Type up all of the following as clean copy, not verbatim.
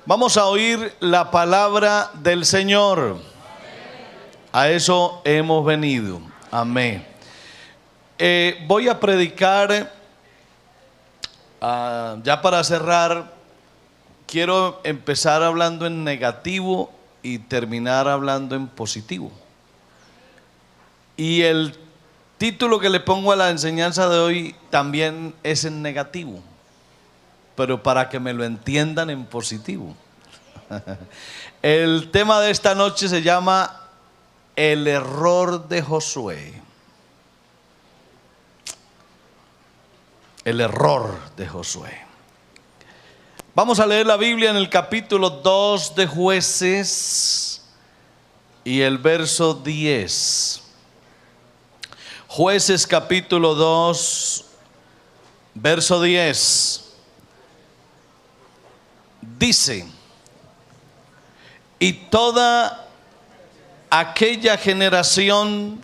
Vamos a oír la palabra del Señor. A eso hemos venido. Amén. Voy a predicar, ya para cerrar, quiero empezar hablando en negativo y terminar hablando en positivo. Y el título que le pongo a la enseñanza de hoy también es en negativo, pero para que me lo entiendan en positivo. El tema de esta noche se llama el error de Josué. El error de Josué. Vamos a leer la Biblia en el capítulo 2 de Jueces y el verso 10. Jueces capítulo 2, verso 10. Dice: y toda aquella generación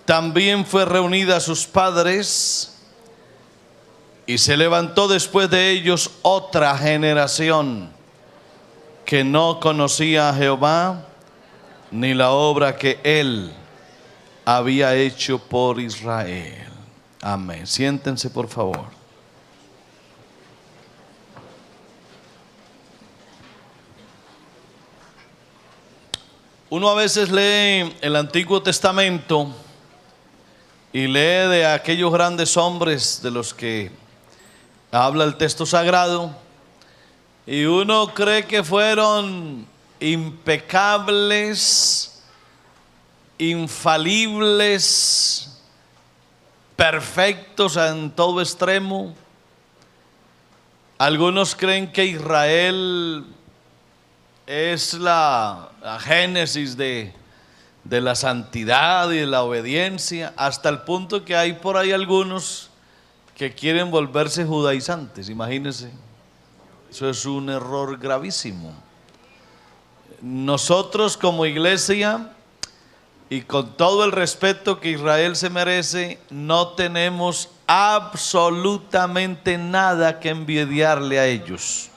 también fue reunida a sus padres, y se levantó después de ellos otra generación que no conocía a Jehová ni la obra que él había hecho por Israel. Amén. Siéntense, por favor. Uno a veces lee el Antiguo Testamento y lee de aquellos grandes hombres de los que habla el texto sagrado, y uno cree que fueron impecables, infalibles, perfectos en todo extremo. Algunos creen que Israel es la génesis de la santidad y de la obediencia, hasta el punto que hay por ahí algunos que quieren volverse judaizantes. Imagínense, eso es un error gravísimo. Nosotros como iglesia, y con todo el respeto que Israel se merece, no tenemos absolutamente nada que envidiarle a ellos.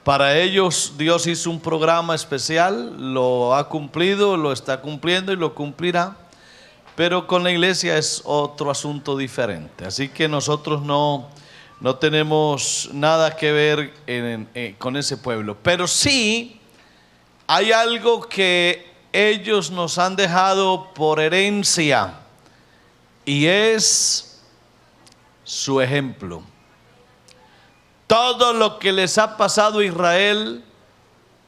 Para ellos Dios hizo un programa especial, lo ha cumplido, lo está cumpliendo y lo cumplirá. Pero con la iglesia es otro asunto diferente. Así que nosotros no tenemos nada que ver con ese pueblo. Pero sí hay algo que ellos nos han dejado por herencia, y es su ejemplo. Todo lo que les ha pasado a Israel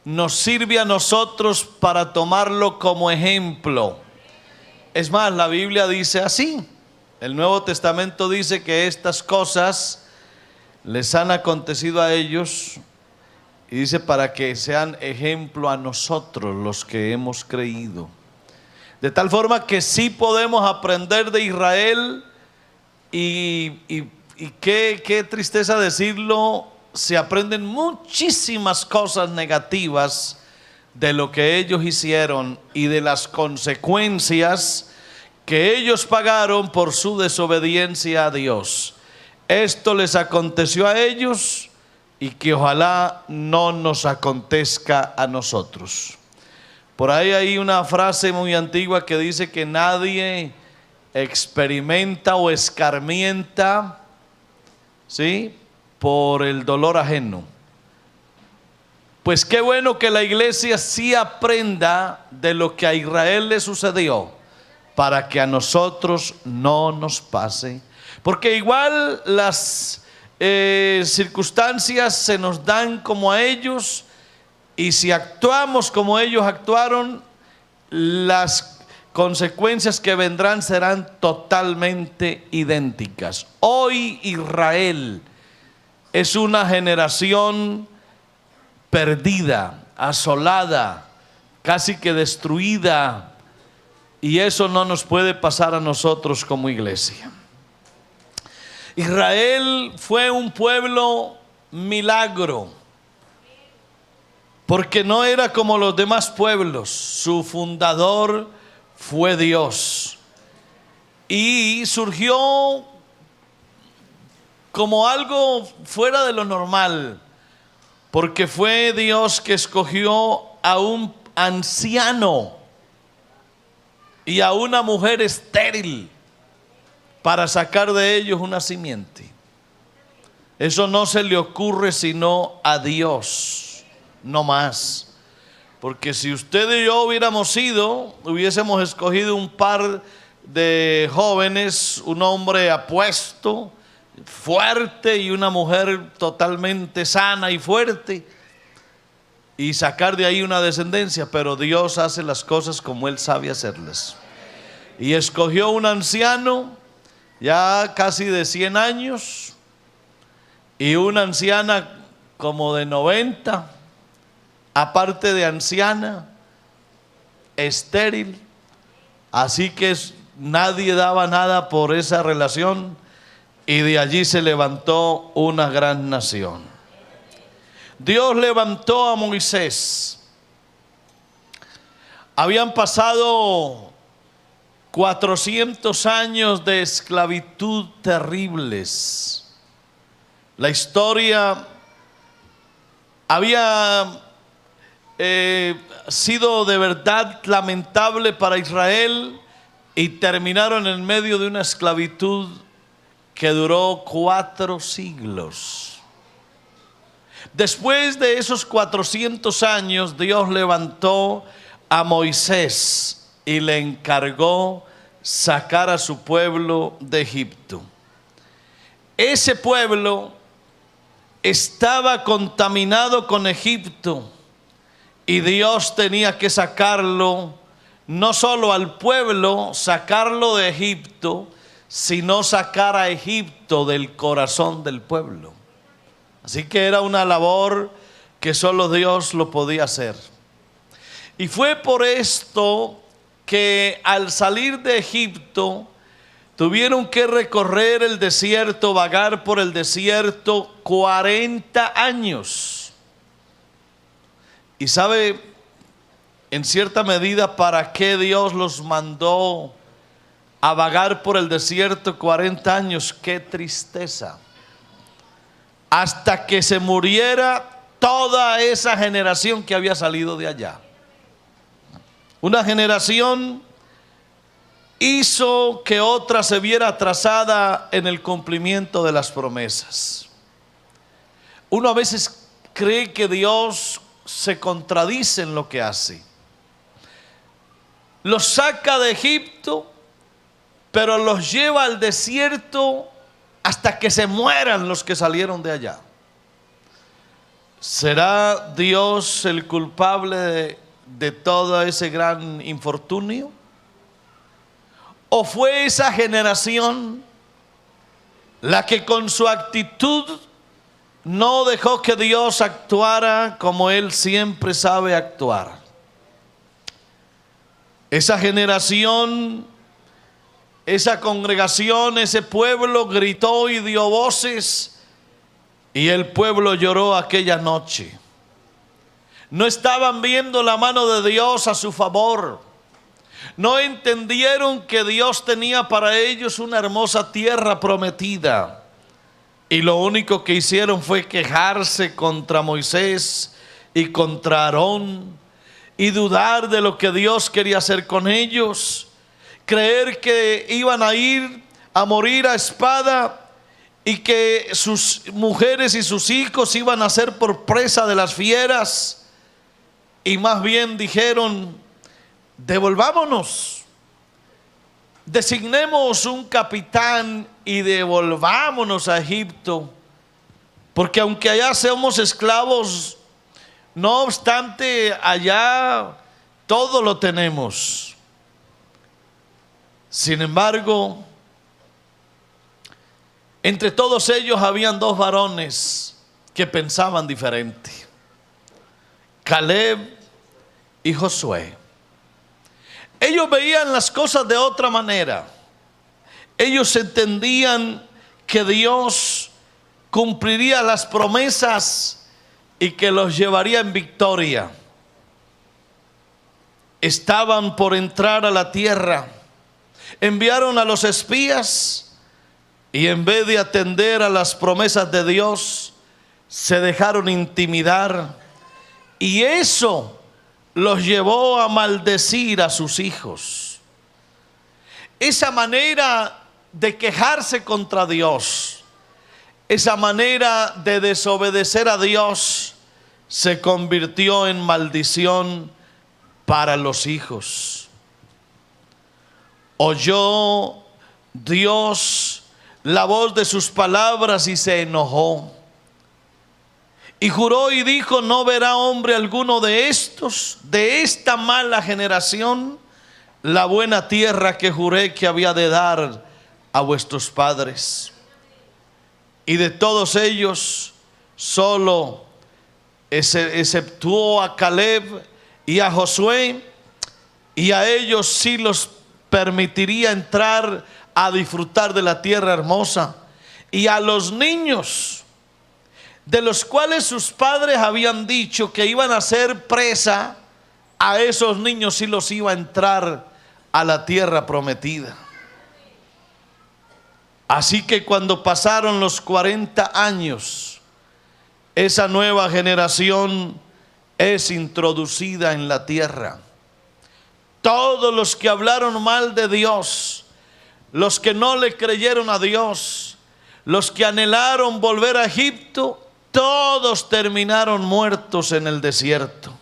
nos sirve a nosotros para tomarlo como ejemplo. Es más, la Biblia dice así, el Nuevo Testamento dice que estas cosas les han acontecido a ellos, y dice para que sean ejemplo a nosotros los que hemos creído. De tal forma que sí podemos aprender de Israel, y qué tristeza decirlo, se aprenden muchísimas cosas negativas de lo que ellos hicieron y de las consecuencias que ellos pagaron por su desobediencia a Dios. Esto les aconteció a ellos, y que ojalá no nos acontezca a nosotros. Por ahí hay una frase muy antigua que dice que nadie experimenta o escarmienta, ¿sí?, por el dolor ajeno. Pues qué bueno que la iglesia sí aprenda de lo que a Israel le sucedió, para que a nosotros no nos pase. Porque igual las circunstancias se nos dan como a ellos, y si actuamos como ellos actuaron, las consecuencias que vendrán serán totalmente idénticas. Hoy Israel es una generación perdida, asolada, casi que destruida, y eso no nos puede pasar a nosotros como iglesia. Israel fue un pueblo milagro, porque no era como los demás pueblos. Su fundador fue Dios, y surgió como algo fuera de lo normal, porque fue Dios que escogió a un anciano y a una mujer estéril para sacar de ellos una simiente. Eso no se le ocurre sino a Dios, no más. Porque si usted y yo hubiésemos escogido un par de jóvenes, un hombre apuesto, fuerte, y una mujer totalmente sana y fuerte, y sacar de ahí una descendencia, pero Dios hace las cosas como Él sabe hacerlas. Y escogió un anciano ya casi de 100 años y una anciana como de 90, aparte de anciana, estéril. Así que nadie daba nada por esa relación, y de allí se levantó una gran nación. Dios levantó a Moisés. Habían pasado 400 años de esclavitud terribles. La historia había sido de verdad lamentable para Israel, y terminaron en medio de una esclavitud que duró 4 siglos. Después de esos 400 años, Dios levantó a Moisés y le encargó sacar a su pueblo de Egipto. Ese pueblo estaba contaminado con Egipto, y Dios tenía que sacarlo, no solo al pueblo, sacarlo de Egipto, sino sacar a Egipto del corazón del pueblo. Así que era una labor que solo Dios lo podía hacer. Y fue por esto que al salir de Egipto tuvieron que recorrer el desierto, vagar por el desierto 40 años. Y sabe, en cierta medida, para qué Dios los mandó a vagar por el desierto 40 años. Qué tristeza. Hasta que se muriera toda esa generación que había salido de allá. Una generación hizo que otra se viera atrasada en el cumplimiento de las promesas. Uno a veces cree que Dios se contradice en lo que hace. Los saca de Egipto, pero los lleva al desierto hasta que se mueran los que salieron de allá. ¿Será Dios el culpable de todo ese gran infortunio? ¿O fue esa generación la que con su actitud no dejó que Dios actuara como Él siempre sabe actuar? Esa generación, esa congregación, ese pueblo gritó y dio voces, y el pueblo lloró aquella noche. No estaban viendo la mano de Dios a su favor. No entendieron que Dios tenía para ellos una hermosa tierra prometida. Y lo único que hicieron fue quejarse contra Moisés y contra Aarón, y dudar de lo que Dios quería hacer con ellos. Creer que iban a ir a morir a espada, y que sus mujeres y sus hijos iban a ser por presa de las fieras. Y más bien dijeron: devolvámonos, designemos un capitán y devolvámonos a Egipto, porque aunque allá seamos esclavos, no obstante allá todo lo tenemos. Sin embargo, entre todos ellos habían 2 varones que pensaban diferente: Caleb y Josué. Ellos veían las cosas de otra manera. Ellos entendían que Dios cumpliría las promesas y que los llevaría en victoria. Estaban por entrar a la tierra. Enviaron a los espías, y en vez de atender a las promesas de Dios, se dejaron intimidar y eso los llevó a maldecir a sus hijos. Esa manera de quejarse contra Dios, esa manera de desobedecer a Dios, se convirtió en maldición para los hijos. Oyó Dios la voz de sus palabras y se enojó. Y juró y dijo: no verá hombre alguno de estos, de esta mala generación, la buena tierra que juré que había de dar a vuestros padres. Y de todos ellos, solo exceptuó a Caleb y a Josué, y a ellos sí los permitiría entrar a disfrutar de la tierra hermosa. Y a los niños, de los cuales sus padres habían dicho que iban a ser presa, a esos niños sí los iba a entrar a la tierra prometida. Así que cuando pasaron los 40 años, esa nueva generación es introducida en la tierra. Todos los que hablaron mal de Dios, los que no le creyeron a Dios, los que anhelaron volver a Egipto, todos terminaron muertos en el desierto.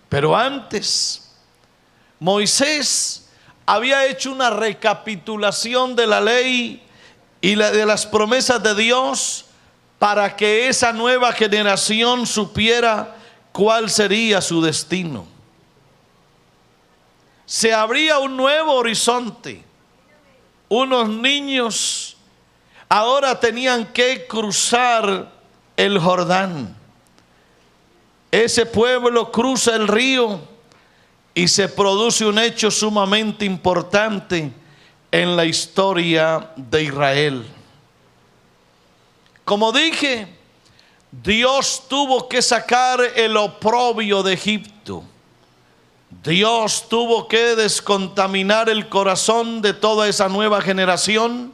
Pero antes, Moisés había hecho una recapitulación de la ley y de las promesas de Dios para que esa nueva generación supiera cuál sería su destino. Se abría un nuevo horizonte. Unos niños ahora tenían que cruzar el Jordán. Ese pueblo cruza el río y se produce un hecho sumamente importante en la historia de Israel. Como dije, Dios tuvo que sacar el oprobio de Egipto. Dios tuvo que descontaminar el corazón de toda esa nueva generación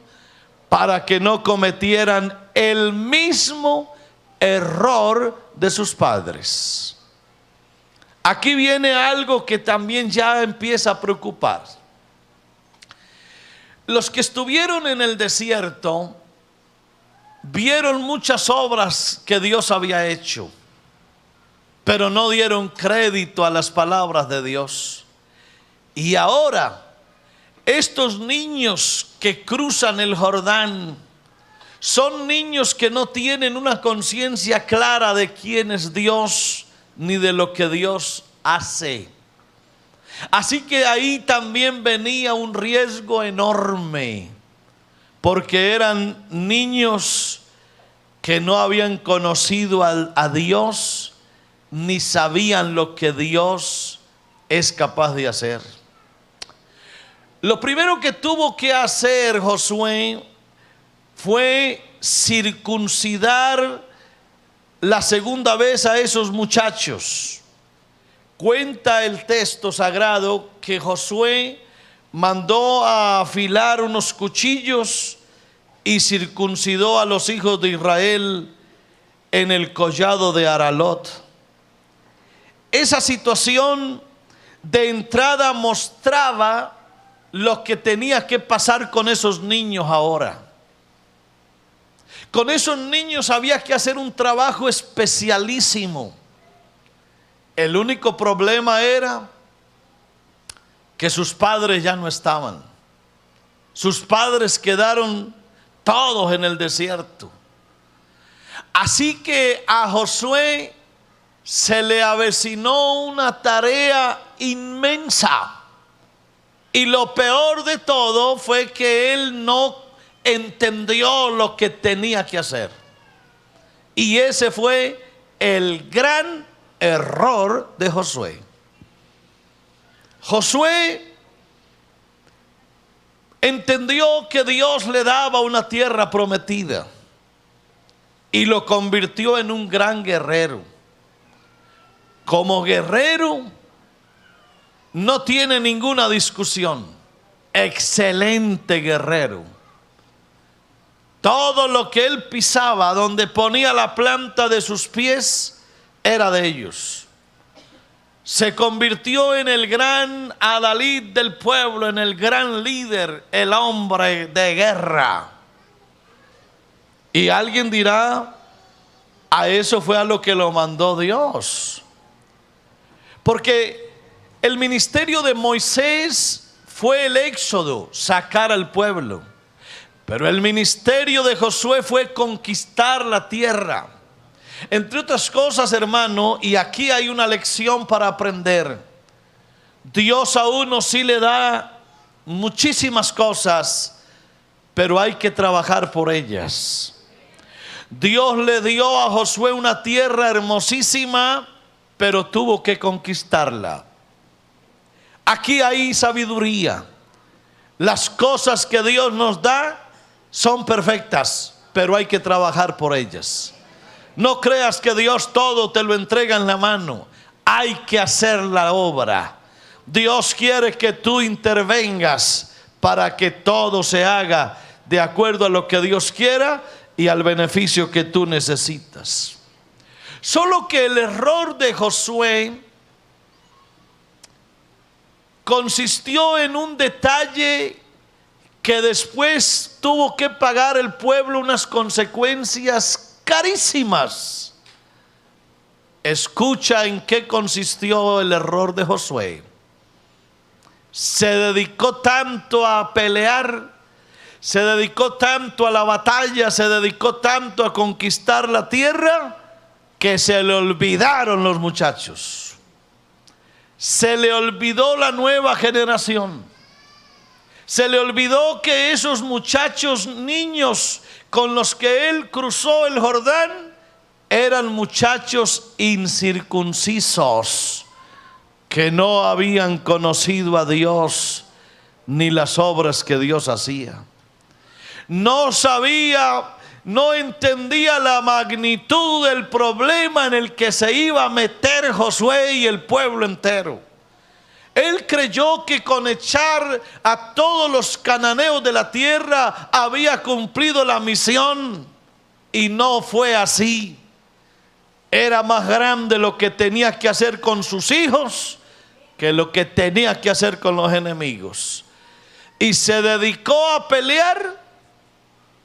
para que no cometieran el mismo error de sus padres. Aquí viene algo que también ya empieza a preocupar. Los que estuvieron en el desierto vieron muchas obras que Dios había hecho, pero no dieron crédito a las palabras de Dios. Y ahora, estos niños que cruzan el Jordán son niños que no tienen una conciencia clara de quién es Dios ni de lo que Dios hace. Así que ahí también venía un riesgo enorme, porque eran niños que no habían conocido a Dios ni sabían lo que Dios es capaz de hacer. Lo primero que tuvo que hacer Josué fue circuncidar la segunda vez a esos muchachos. Cuenta el texto sagrado que Josué mandó a afilar unos cuchillos y circuncidó a los hijos de Israel en el collado de Aralot. Esa situación de entrada mostraba lo que tenía que pasar con esos niños ahora. Con esos niños había que hacer un trabajo especialísimo. El único problema era que sus padres ya no estaban. Sus padres quedaron todos en el desierto. Así que a Josué se le avecinó una tarea inmensa. Y lo peor de todo fue que él no entendió lo que tenía que hacer. Y ese fue el gran error de Josué. Josué entendió que Dios le daba una tierra prometida y lo convirtió en un gran guerrero. Como guerrero no tiene ninguna discusión. Excelente guerrero. Todo lo que él pisaba, donde ponía la planta de sus pies, era de ellos. Se convirtió en el gran adalid del pueblo, en el gran líder, el hombre de guerra. Y alguien dirá, a eso fue a lo que lo mandó Dios. Porque el ministerio de Moisés fue el éxodo, sacar al pueblo. Pero el ministerio de Josué fue conquistar la tierra. Entre otras cosas, hermano, y aquí hay una lección para aprender. Dios a uno sí le da muchísimas cosas, pero hay que trabajar por ellas. Dios le dio a Josué una tierra hermosísima, pero tuvo que conquistarla. Aquí hay sabiduría. Las cosas que Dios nos da son perfectas, pero hay que trabajar por ellas. No creas que Dios todo te lo entrega en la mano. Hay que hacer la obra. Dios quiere que tú intervengas para que todo se haga de acuerdo a lo que Dios quiera y al beneficio que tú necesitas. Solo que el error de Josué consistió en un detalle que después tuvo que pagar el pueblo unas consecuencias carísimas. Escucha en qué consistió el error de Josué. Se dedicó tanto a pelear, se dedicó tanto a la batalla, se dedicó tanto a conquistar la tierra, que se le olvidaron los muchachos. Se le olvidó la nueva generación. Se le olvidó que esos muchachos niños con los que él cruzó el Jordán eran muchachos incircuncisos que no habían conocido a Dios ni las obras que Dios hacía. No sabía, no entendía la magnitud del problema en el que se iba a meter Josué y el pueblo entero. Él creyó que con echar a todos los cananeos de la tierra había cumplido la misión, y no fue así. Era más grande lo que tenía que hacer con sus hijos que lo que tenía que hacer con los enemigos. Y se dedicó a pelear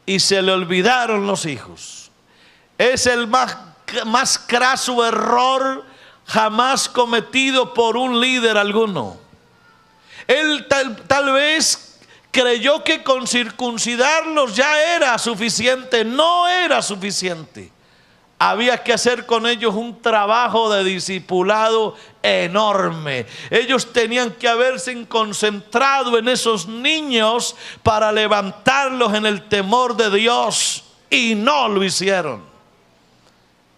y se le olvidaron los hijos. Es el más craso error jamás cometido por un líder alguno. Él tal vez creyó que con circuncidarlos ya era suficiente. No era suficiente. Había que hacer con ellos un trabajo de discipulado enorme. Ellos tenían que haberse concentrado en esos niños para levantarlos en el temor de Dios, y no lo hicieron.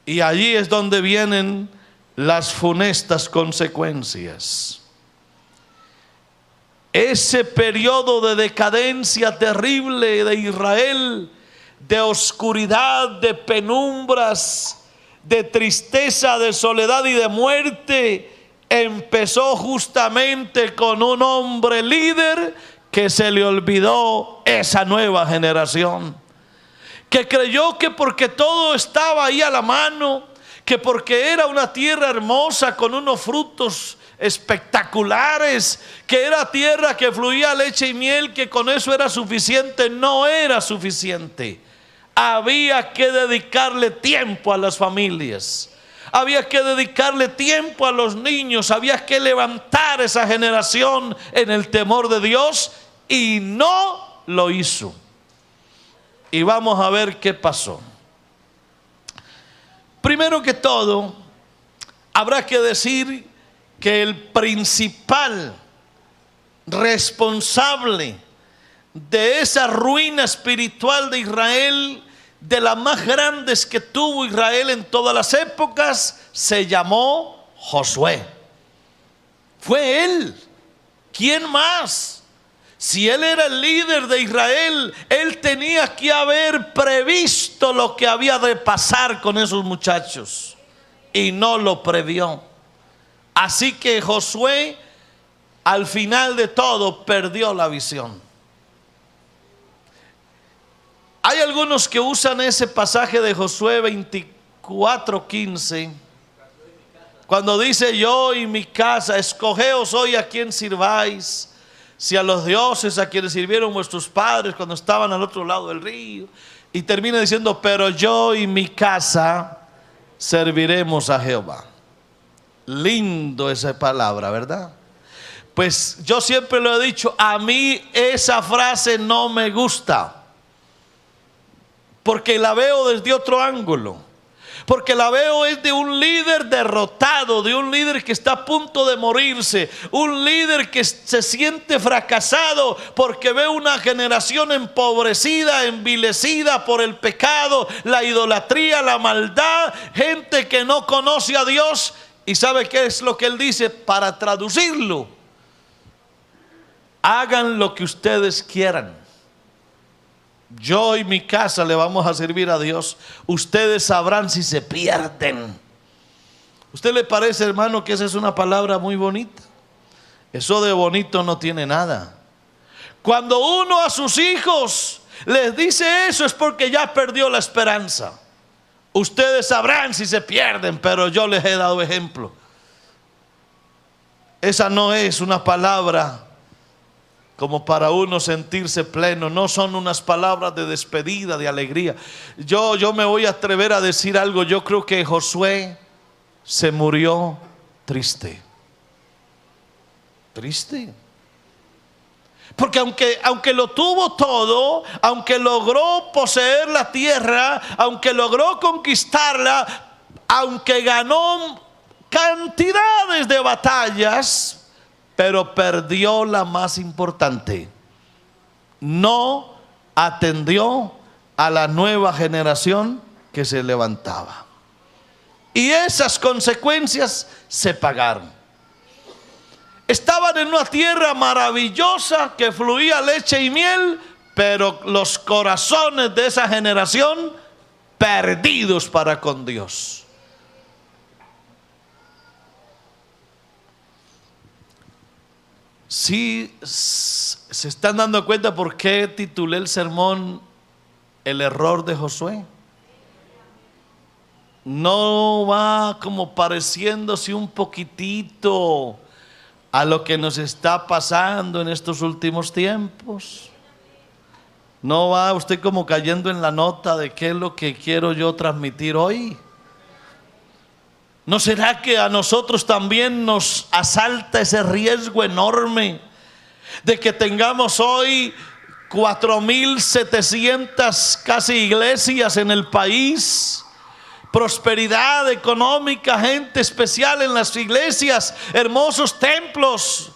Y allí es donde vienen las funestas consecuencias. Ese periodo de decadencia terrible de Israel, de oscuridad, de penumbras, de tristeza, de soledad y de muerte, empezó justamente con un hombre líder que se le olvidó esa nueva generación, que creyó que porque todo estaba ahí a la mano, que porque era una tierra hermosa con unos frutos espectaculares, que era tierra que fluía leche y miel, que con eso era suficiente. No era suficiente. Había que dedicarle tiempo a las familias, había que dedicarle tiempo a los niños, había que levantar esa generación en el temor de Dios, y no lo hizo. Y vamos a ver qué pasó. Primero que todo, habrá que decir que el principal responsable de esa ruina espiritual de Israel, de las más grandes que tuvo Israel en todas las épocas, se llamó Josué. Fue él. ¿Quién más? Si él era el líder de Israel, él tenía que haber previsto lo que había de pasar con esos muchachos, y no lo previó. Así que Josué, al final de todo, perdió la visión. Hay algunos que usan ese pasaje de Josué 24:15, cuando dice: yo y mi casa, escogeos hoy a quién sirváis, si a los dioses a quienes sirvieron vuestros padres cuando estaban al otro lado del río. Y termina diciendo: pero yo y mi casa serviremos a Jehová. Lindo esa palabra, ¿verdad? Pues yo siempre lo he dicho, a mí esa frase no me gusta, porque la veo desde otro ángulo. Porque la veo es de un líder derrotado, de un líder que está a punto de morirse, un líder que se siente fracasado porque ve una generación empobrecida, envilecida por el pecado, la idolatría, la maldad, gente que no conoce a Dios. ¿Y sabe qué es lo que él dice? Para traducirlo: hagan lo que ustedes quieran. Yo y mi casa le vamos a servir a Dios. Ustedes sabrán si se pierden. ¿Usted le parece, hermano, que esa es una palabra muy bonita? Eso de bonito no tiene nada. Cuando uno a sus hijos les dice eso, es porque ya perdió la esperanza. Ustedes sabrán si se pierden, pero yo les he dado ejemplo. Esa no es una palabra como para uno sentirse pleno. No son unas palabras de despedida, de alegría. Yo me voy a atrever a decir algo. Yo creo que Josué se murió triste. Triste. Porque aunque lo tuvo todo, aunque logró poseer la tierra, aunque logró conquistarla, aunque ganó cantidades de batallas, pero perdió la más importante: no atendió a la nueva generación que se levantaba. Y esas consecuencias se pagaron. Estaban en una tierra maravillosa que fluía leche y miel, pero los corazones de esa generación perdidos para con Dios. Sí, se están dando cuenta por qué titulé el sermón El error de Josué. No va como pareciéndose un poquitito a lo que nos está pasando en estos últimos tiempos. No va usted como cayendo en la nota de qué es lo que quiero yo transmitir hoy. ¿No será que a nosotros también nos asalta ese riesgo enorme de que tengamos hoy 4,700 casi iglesias en el país? Prosperidad económica, gente especial en las iglesias, hermosos templos,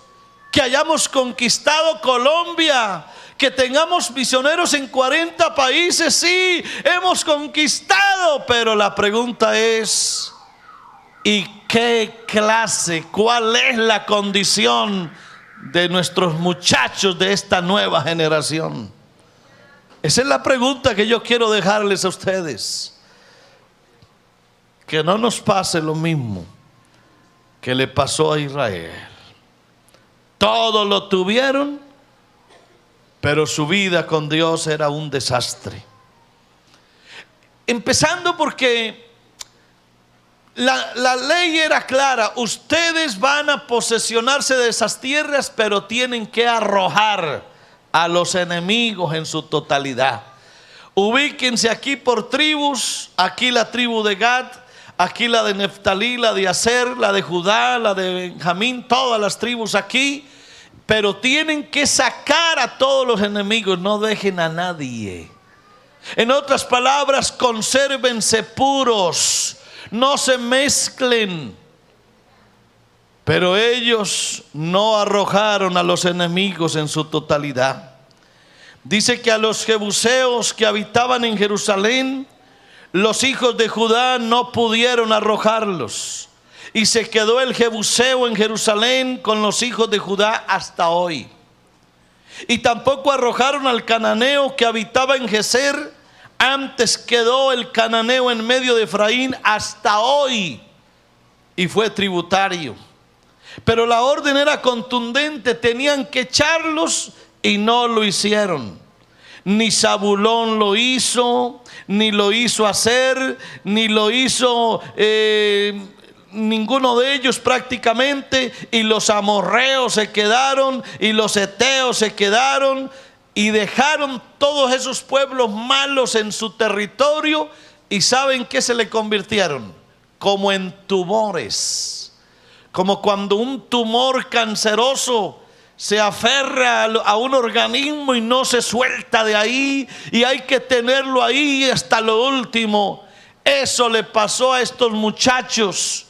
que hayamos conquistado Colombia, que tengamos misioneros en 40 países. Sí, hemos conquistado, pero la pregunta es: ¿y qué clase, cuál es la condición de nuestros muchachos de esta nueva generación? Esa es la pregunta que yo quiero dejarles a ustedes. Que no nos pase lo mismo que le pasó a Israel. Todo lo tuvieron, pero su vida con Dios era un desastre. Empezando porque la ley era clara: ustedes van a posesionarse de esas tierras, pero tienen que arrojar a los enemigos en su totalidad. Ubíquense aquí por tribus: aquí la tribu de Gad, aquí la de Neftalí, la de Aser, la de Judá, la de Benjamín, todas las tribus aquí. Pero tienen que sacar a todos los enemigos, no dejen a nadie. En otras palabras, consérvense puros, no se mezclen. Pero ellos no arrojaron a los enemigos en su totalidad. Dice que a los jebuseos que habitaban en Jerusalén, los hijos de Judá no pudieron arrojarlos, y se quedó el jebuseo en Jerusalén con los hijos de Judá hasta hoy. Y tampoco arrojaron al cananeo que habitaba en Geser. Antes quedó el cananeo en medio de Efraín hasta hoy, y fue tributario. Pero la orden era contundente: tenían que echarlos, y no lo hicieron. ni Zabulón lo hizo, ni lo hizo hacer, ni lo hizo ninguno de ellos prácticamente. Y los amorreos se quedaron, y los heteos se quedaron, y dejaron todos esos pueblos malos en su territorio. ¿Y saben qué se le convirtieron? Como en tumores. Como cuando un tumor canceroso se aferra a un organismo y no se suelta de ahí, y hay que tenerlo ahí hasta lo último. Eso le pasó a estos muchachos.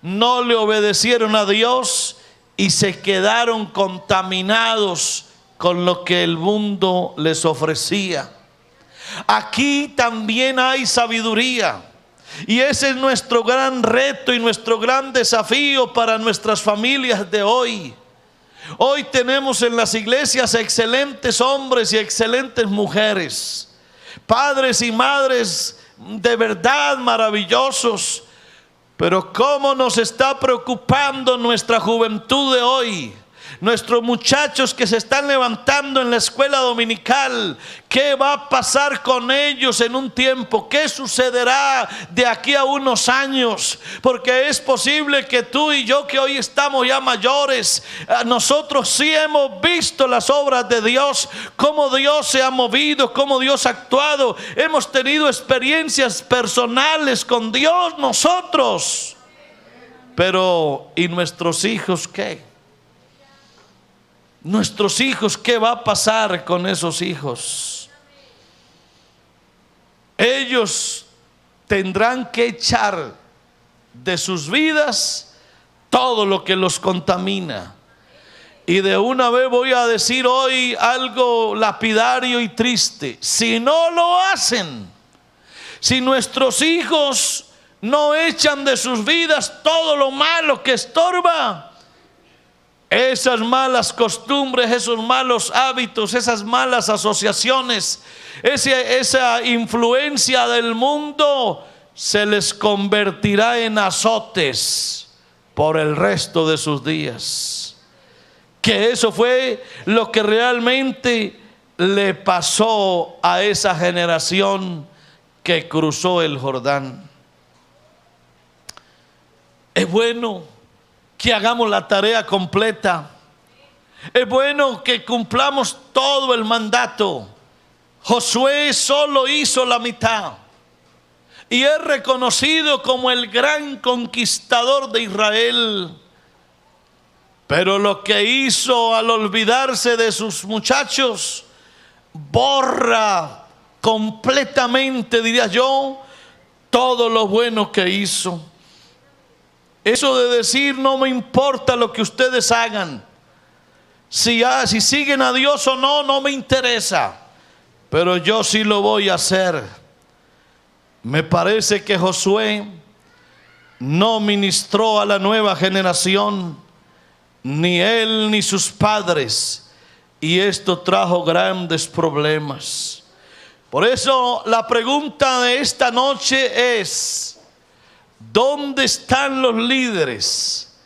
No le obedecieron a Dios y se quedaron contaminados con lo que el mundo les ofrecía. Aquí también hay sabiduría, y ese es nuestro gran reto y nuestro gran desafío para nuestras familias de hoy. Hoy tenemos en las iglesias excelentes hombres y excelentes mujeres, padres y madres de verdad maravillosos. Pero ¿cómo nos está preocupando nuestra juventud de hoy? Nuestros muchachos que se están levantando en la escuela dominical, ¿qué va a pasar con ellos en un tiempo? ¿Qué sucederá de aquí a unos años? Porque es posible que tú y yo, que hoy estamos ya mayores, nosotros sí hemos visto las obras de Dios, cómo Dios se ha movido, cómo Dios ha actuado. Hemos tenido experiencias personales con Dios nosotros. Pero ¿y nuestros hijos qué? Nuestros hijos, ¿qué va a pasar con esos hijos? Ellos tendrán que echar de sus vidas todo lo que los contamina. Y de una vez voy a decir hoy algo lapidario y triste: si no lo hacen, si nuestros hijos no echan de sus vidas todo lo malo que estorba, esas malas costumbres, esos malos hábitos, esas malas asociaciones, esa influencia del mundo, se les convertirá en azotes por el resto de sus días. Que eso fue lo que realmente le pasó a esa generación que cruzó el Jordán. Es bueno que hagamos la tarea completa. Es bueno que cumplamos todo el mandato. Josué solo hizo la mitad y es reconocido como el gran conquistador de Israel. Pero lo que hizo al olvidarse de sus muchachos borra completamente, diría yo, todo lo bueno que hizo. Eso de decir no me importa lo que ustedes hagan, si siguen a Dios o no, no me interesa, pero yo sí lo voy a hacer. Me parece que Josué no ministró a la nueva generación, ni él ni sus padres, y esto trajo grandes problemas. Por eso la pregunta de esta noche es: ¿dónde están los líderes?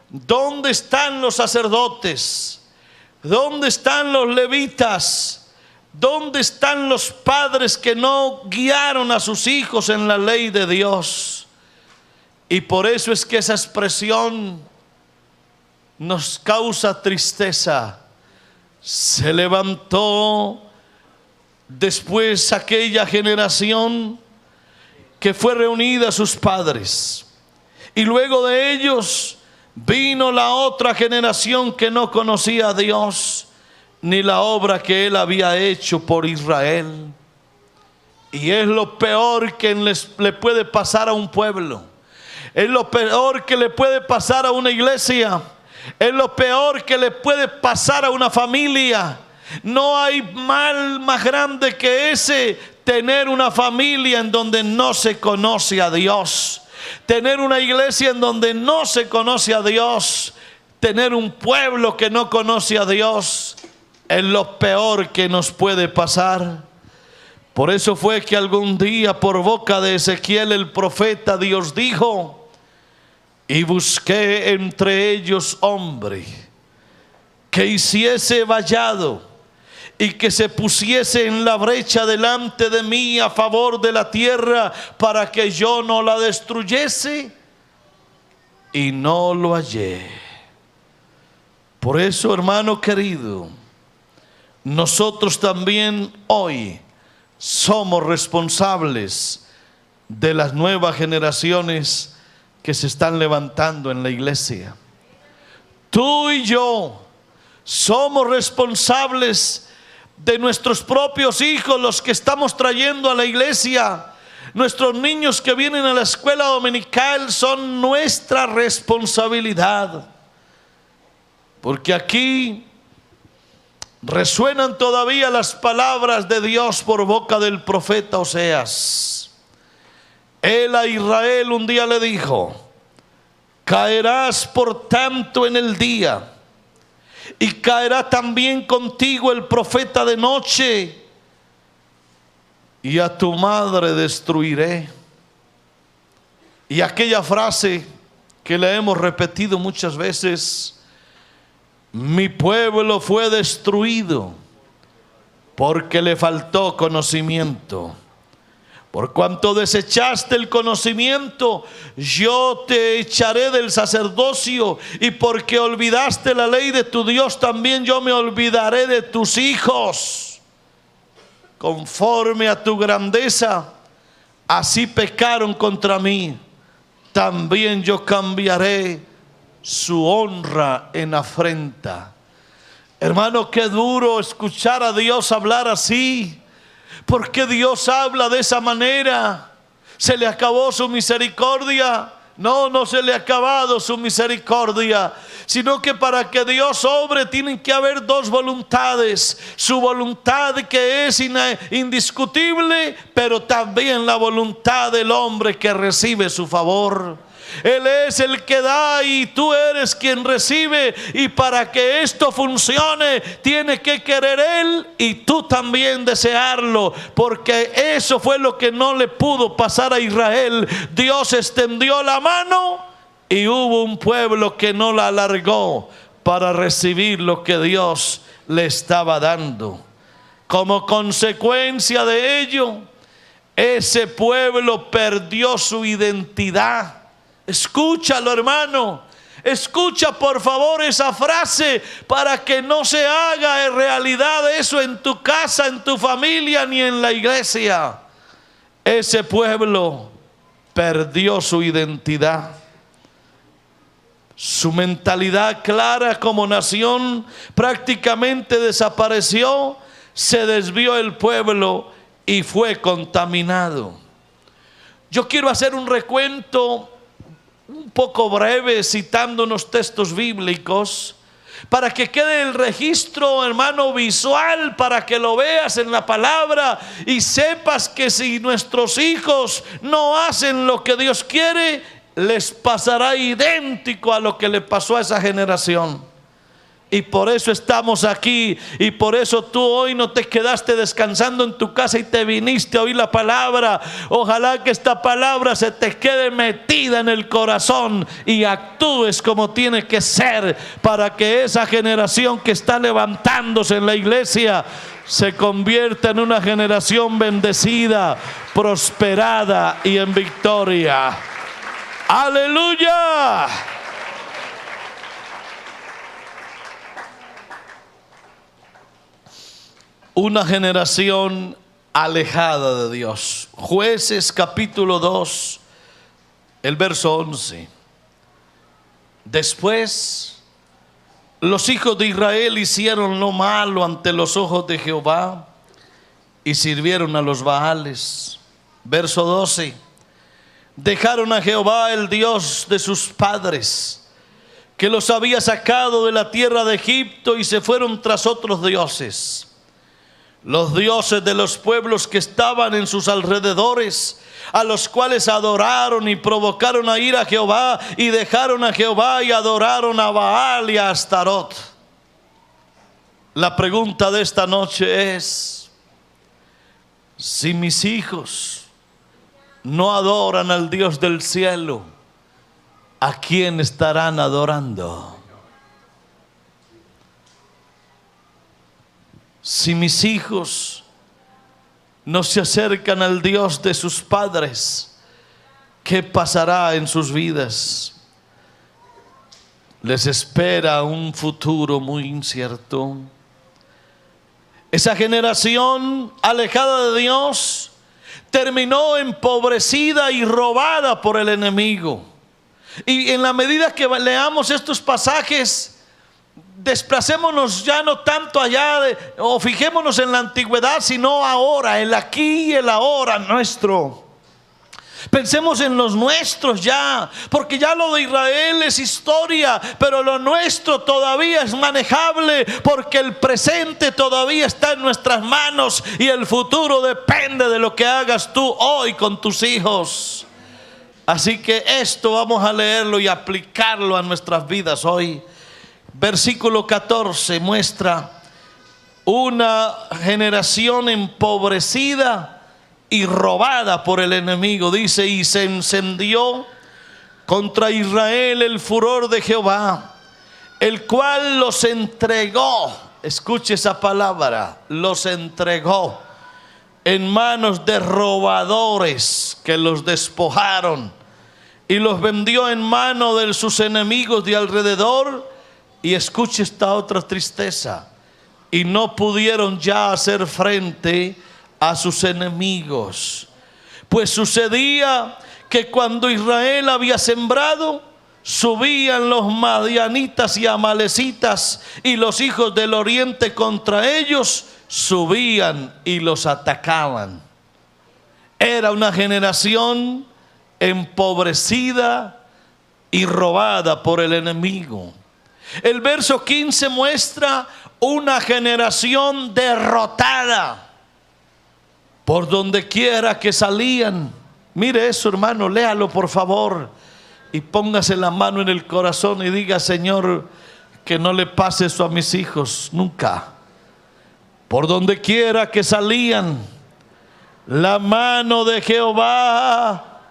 ¿Dónde están los sacerdotes? ¿Dónde están los levitas? ¿Dónde están los padres que no guiaron a sus hijos en la ley de Dios? Y por eso es que esa expresión nos causa tristeza. Se levantó después aquella generación que fue reunida a sus padres, y luego de ellos vino la otra generación que no conocía a Dios ni la obra que Él había hecho por Israel. Y es lo peor que le puede pasar a un pueblo. Es lo peor que le puede pasar a una iglesia. Es lo peor que le puede pasar a una familia. No hay mal más grande que ese: tener una familia en donde no se conoce a Dios, tener una iglesia en donde no se conoce a Dios, tener un pueblo que no conoce a Dios. Es lo peor que nos puede pasar. Por eso fue que algún día, por boca de Ezequiel el profeta, Dios dijo: y busqué entre ellos hombre que hiciese vallado y que se pusiese en la brecha delante de mí a favor de la tierra para que yo no la destruyese, y no lo hallé. Por eso, hermano querido, nosotros también hoy somos responsables de las nuevas generaciones que se están levantando en la iglesia. Tú y yo somos responsables de nuestros propios hijos, los que estamos trayendo a la iglesia. Nuestros niños que vienen a la escuela dominical son nuestra responsabilidad, porque aquí resuenan todavía las palabras de Dios por boca del profeta Oseas. Él a Israel un día le dijo: caerás por tanto en el día, y caerá también contigo el profeta de noche, y a tu madre destruiré. Y aquella frase que le hemos repetido muchas veces: mi pueblo fue destruido porque le faltó conocimiento. Por cuanto desechaste el conocimiento, yo te echaré del sacerdocio, y porque olvidaste la ley de tu Dios, también yo me olvidaré de tus hijos. Conforme a tu grandeza, así pecaron contra mí, también yo cambiaré su honra en afrenta. Hermano, qué duro escuchar a Dios hablar así. ¿Por qué Dios habla de esa manera? ¿Se le acabó su misericordia? No, no se le ha acabado su misericordia, sino que para que Dios obre tienen que haber dos voluntades: su voluntad, que es indiscutible, pero también la voluntad del hombre que recibe su favor. Él es el que da y tú eres quien recibe, y para que esto funcione tiene que querer Él y tú también desearlo, porque eso fue lo que no le pudo pasar a Israel. Dios extendió la mano y hubo un pueblo que no la alargó para recibir lo que Dios le estaba dando. Como consecuencia de ello, ese pueblo perdió su identidad. Escúchalo, hermano. Escucha por favor esa frase, para que no se haga en realidad eso en tu casa, en tu familia, ni en la iglesia. Ese pueblo perdió su identidad. Su mentalidad clara como nación prácticamente desapareció. Se desvió el pueblo y fue contaminado. Yo quiero hacer un recuento un poco breve, citando unos textos bíblicos, para que quede el registro, hermano, visual, para que lo veas en la palabra y sepas que si nuestros hijos no hacen lo que Dios quiere, les pasará idéntico a lo que le pasó a esa generación. Y por eso estamos aquí, y por eso tú hoy no te quedaste descansando en tu casa y te viniste a oír la palabra. Ojalá que esta palabra se te quede metida en el corazón y actúes como tiene que ser, para que esa generación que está levantándose en la iglesia se convierta en una generación bendecida, prosperada y en victoria. ¡Aleluya! Una generación alejada de Dios. Jueces capítulo 2, el verso 11. Después los hijos de Israel hicieron lo malo ante los ojos de Jehová y sirvieron a los Baales. Verso 12. Dejaron a Jehová, el Dios de sus padres, que los había sacado de la tierra de Egipto, y se fueron tras otros dioses, los dioses de los pueblos que estaban en sus alrededores, a los cuales adoraron y provocaron a ir a Jehová, y dejaron a Jehová y adoraron a Baal y a Astarot. La pregunta de esta noche es: si mis hijos no adoran al Dios del cielo, ¿a quién estarán adorando? si mis hijos no se acercan al Dios de sus padres, ¿qué pasará en sus vidas? Les espera un futuro muy incierto. Esa generación alejada de Dios terminó empobrecida y robada por el enemigo. Y en la medida que leamos estos pasajes, desplacémonos ya no tanto allá o fijémonos en la antigüedad, sino ahora, el aquí y el ahora nuestro. Pensemos en los nuestros ya, porque ya lo de Israel es historia, pero lo nuestro todavía es manejable, porque el presente todavía está en nuestras manos y el futuro depende de lo que hagas tú hoy con tus hijos. Así que esto vamos a leerlo y aplicarlo a nuestras vidas hoy. Versículo 14 muestra una generación empobrecida y robada por el enemigo. Dice: y se encendió contra Israel el furor de Jehová, el cual los entregó. Escuche esa palabra, los entregó en manos de robadores que los despojaron, y los vendió en mano de sus enemigos de alrededor. Y escuche esta otra tristeza: y no pudieron ya hacer frente a sus enemigos. Pues sucedía que cuando Israel había sembrado, subían los madianitas y amalecitas, y los hijos del oriente contra ellos subían y los atacaban. Era una generación empobrecida y robada por el enemigo. El verso 15 muestra una generación derrotada por donde quiera que salían. Mire eso, hermano, léalo por favor y póngase la mano en el corazón y diga: Señor, que no le pase eso a mis hijos nunca. Por donde quiera que salían, la mano de Jehová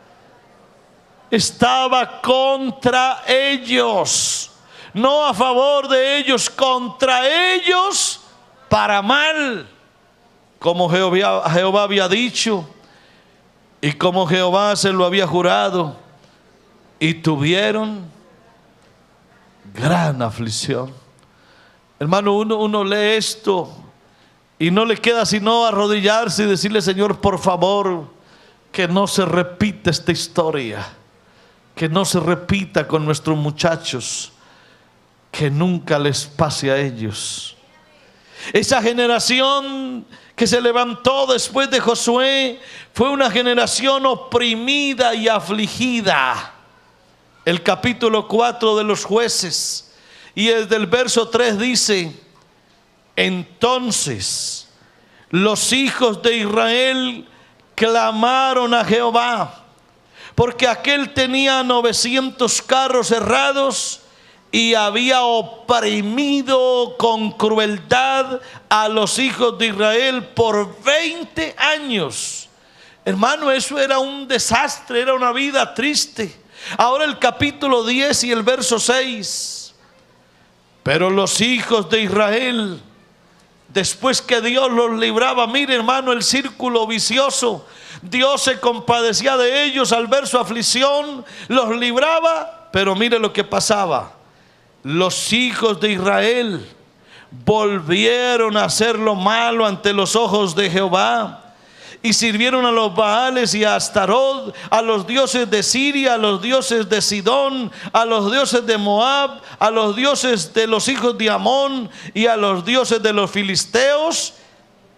estaba contra ellos, no a favor de ellos, contra ellos para mal, como Jehová había dicho y como Jehová se lo había jurado, y tuvieron gran aflicción. Hermano, uno lee esto y no le queda sino arrodillarse y decirle: Señor, por favor, que no se repita esta historia, que no se repita con nuestros muchachos, que nunca les pase a ellos. Esa generación que se levantó después de Josué fue una generación oprimida y afligida. El capítulo 4 de los Jueces, y desde el verso 3 dice: entonces los hijos de Israel clamaron a Jehová, porque aquel tenía 900 carros herrados y había oprimido con crueldad a los hijos de Israel por 20 años. Hermano, eso era un desastre, era una vida triste. Ahora el capítulo 10 y el verso 6. Pero los hijos de Israel, después que Dios los libraba, mire hermano el círculo vicioso, Dios se compadecía de ellos al ver su aflicción, los libraba, pero mire lo que pasaba. Los hijos de Israel volvieron a hacer lo malo ante los ojos de Jehová, y sirvieron a los Baales y a Astarot, a los dioses de Siria, a los dioses de Sidón, a los dioses de Moab, a los dioses de los hijos de Amón y a los dioses de los filisteos,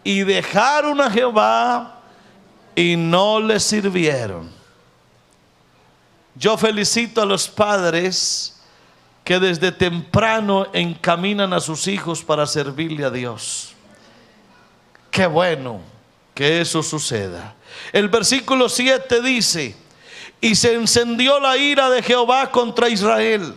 y dejaron a Jehová y no le sirvieron. Yo felicito a los padres que desde temprano encaminan a sus hijos para servirle a Dios. Qué bueno que eso suceda. El versículo 7 dice: y se encendió la ira de Jehová contra Israel,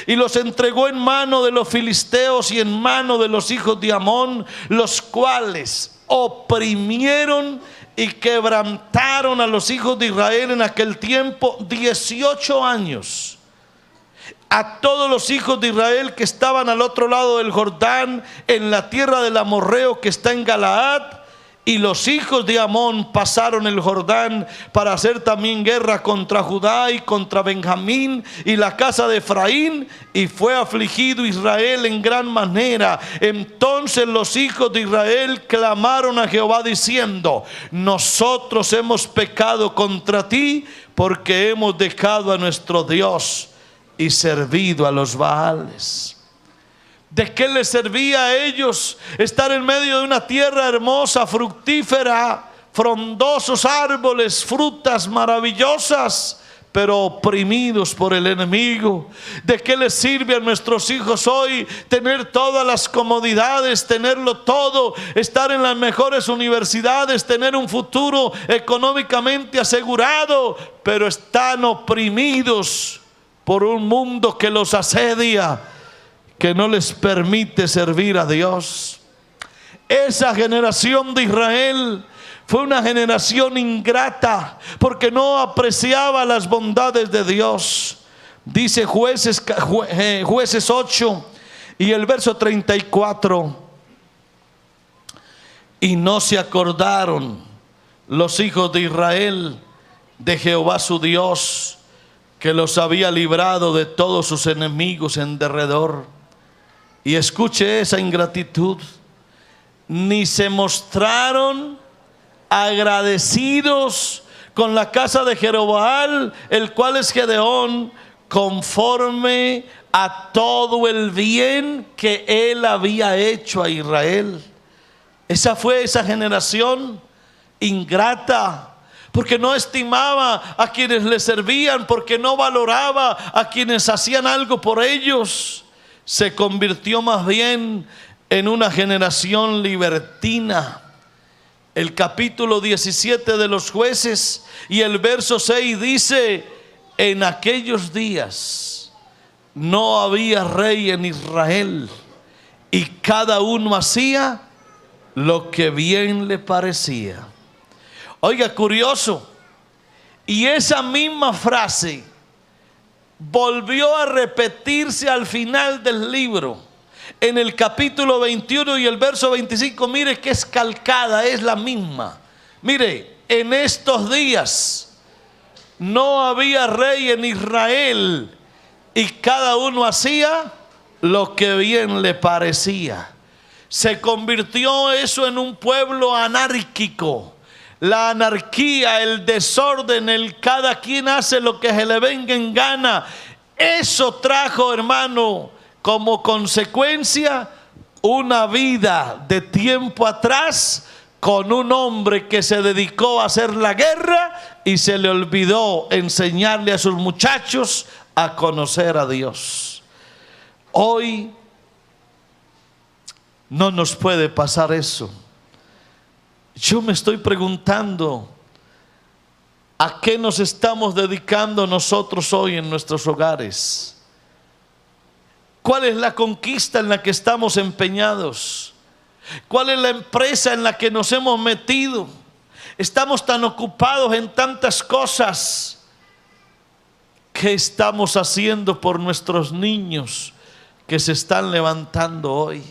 y los entregó en mano de los filisteos y en mano de los hijos de Amón, los cuales oprimieron y quebrantaron a los hijos de Israel en aquel tiempo 18 años. a todos los hijos de Israel que estaban al otro lado del Jordán, en la tierra del amorreo que está en Galaad. Y los hijos de Amón pasaron el Jordán para hacer también guerra contra Judá y contra Benjamín y la casa de Efraín, y fue afligido Israel en gran manera. Entonces los hijos de Israel clamaron a Jehová diciendo: nosotros hemos pecado contra ti, porque hemos dejado a nuestro Dios y servido a los Baales. ¿De qué les servía a ellos estar en medio de una tierra hermosa, fructífera, frondosos árboles, frutas maravillosas, pero oprimidos por el enemigo? ¿De qué les sirve a nuestros hijos hoy tener todas las comodidades, tenerlo todo, estar en las mejores universidades, tener un futuro económicamente asegurado, pero están oprimidos por un mundo que los asedia, que no les permite servir a Dios? Esa generación de Israel fue una generación ingrata, porque no apreciaba las bondades de Dios. Dice Jueces 8 y el verso 34: y no se acordaron los hijos de Israel de Jehová su Dios, que los había librado de todos sus enemigos en derredor. Y escuche esa ingratitud: ni se mostraron agradecidos con la casa de Jeroboam, el cual es Gedeón, conforme a todo el bien que él había hecho a Israel. Esa fue esa generación ingrata, porque no estimaba a quienes le servían, porque no valoraba a quienes hacían algo por ellos. Se convirtió más bien en una generación libertina. El capítulo 17 de los Jueces y el verso 6 dice: en aquellos días no había rey en Israel, y cada uno hacía lo que bien le parecía. Oiga, curioso, y esa misma frase volvió a repetirse al final del libro, en el capítulo 21 y el verso 25. Mire que es calcada, es la misma. Mire, en estos días no había rey en Israel, y cada uno hacía lo que bien le parecía. Se convirtió eso en un pueblo anárquico. La anarquía, el desorden, el cada quien hace lo que se le venga en gana. Eso trajo, hermano, como consecuencia una vida de tiempo atrás con un hombre que se dedicó a hacer la guerra y se le olvidó enseñarle a sus muchachos a conocer a Dios. Hoy no nos puede pasar eso. Yo me estoy preguntando, ¿a qué nos estamos dedicando nosotros hoy en nuestros hogares? ¿Cuál es la conquista en la que estamos empeñados? ¿Cuál es la empresa en la que nos hemos metido? Estamos tan ocupados en tantas cosas. ¿Qué estamos haciendo por nuestros niños que se están levantando hoy?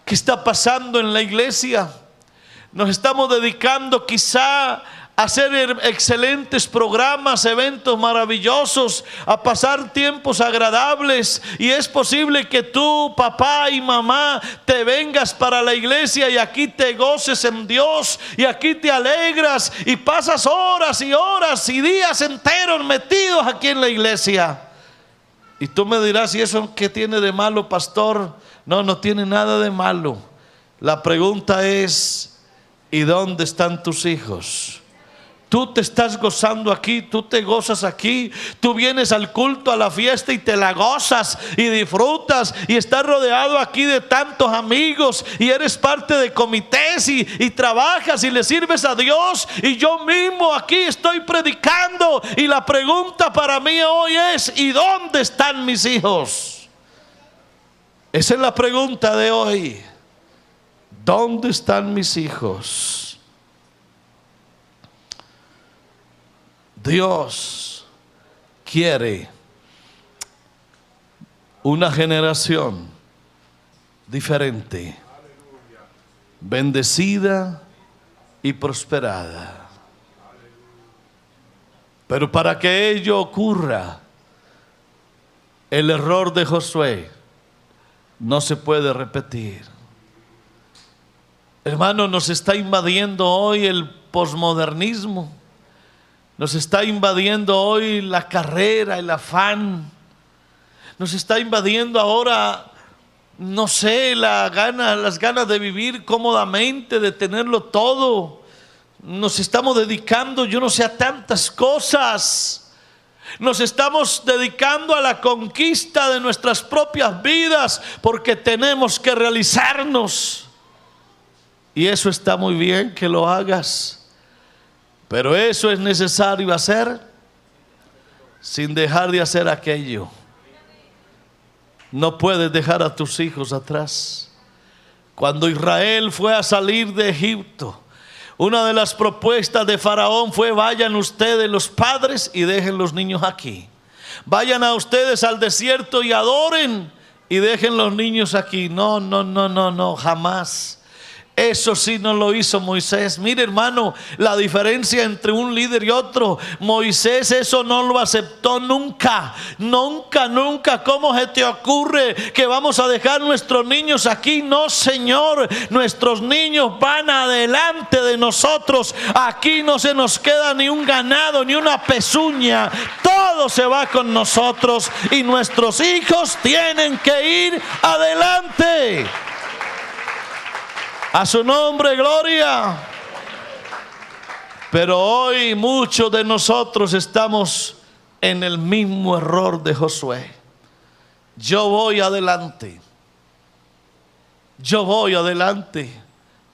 ¿Qué está pasando en la iglesia? Nos estamos dedicando quizá a hacer excelentes programas, eventos maravillosos, a pasar tiempos agradables, y es posible que tú, papá y mamá, te vengas para la iglesia y aquí te goces en Dios y aquí te alegras y pasas horas y horas y días enteros metidos aquí en la iglesia. Y tú me dirás: ¿y eso qué tiene de malo, pastor? No, no tiene nada de malo. La pregunta es: ¿y dónde están tus hijos? Tú te estás gozando aquí, tú te gozas aquí, tú vienes al culto, a la fiesta y te la gozas y disfrutas y estás rodeado aquí de tantos amigos y eres parte de comités y trabajas y le sirves a Dios, y yo mismo aquí estoy predicando, y la pregunta para mí hoy es: ¿y dónde están mis hijos? Esa es la pregunta de hoy. ¿Dónde están mis hijos? Dios quiere Una generación diferente, bendecida y prosperada. Pero para que ello ocurra, el error de Josué no se puede repetir. Hermano, nos está invadiendo hoy el posmodernismo. Nos está invadiendo hoy la carrera, el afán. Nos está invadiendo ahora, no sé, las ganas de vivir cómodamente, de tenerlo todo. Nos estamos dedicando, yo no sé, a tantas cosas. Nos estamos dedicando a la conquista de nuestras propias vidas porque tenemos que realizarnos. Y eso está muy bien que lo hagas, pero eso es necesario hacer sin dejar de hacer aquello. No puedes dejar a tus hijos atrás. Cuando Israel fue a salir de Egipto, una de las propuestas de Faraón fue: vayan ustedes los padres y dejen los niños aquí. Vayan a ustedes al desierto y adoren y dejen los niños aquí. No, jamás. Eso sí no lo hizo Moisés. Mire, hermano, la diferencia entre un líder y otro. Moisés eso no lo aceptó nunca. Nunca. ¿Cómo se te ocurre que vamos a dejar nuestros niños aquí? No, Señor. Nuestros niños van adelante de nosotros. Aquí no se nos queda ni un ganado, ni una pezuña. Todo se va con nosotros. Y nuestros hijos tienen que ir adelante. A su nombre, gloria. Pero hoy muchos de nosotros estamos en el mismo error de Josué. Yo voy adelante.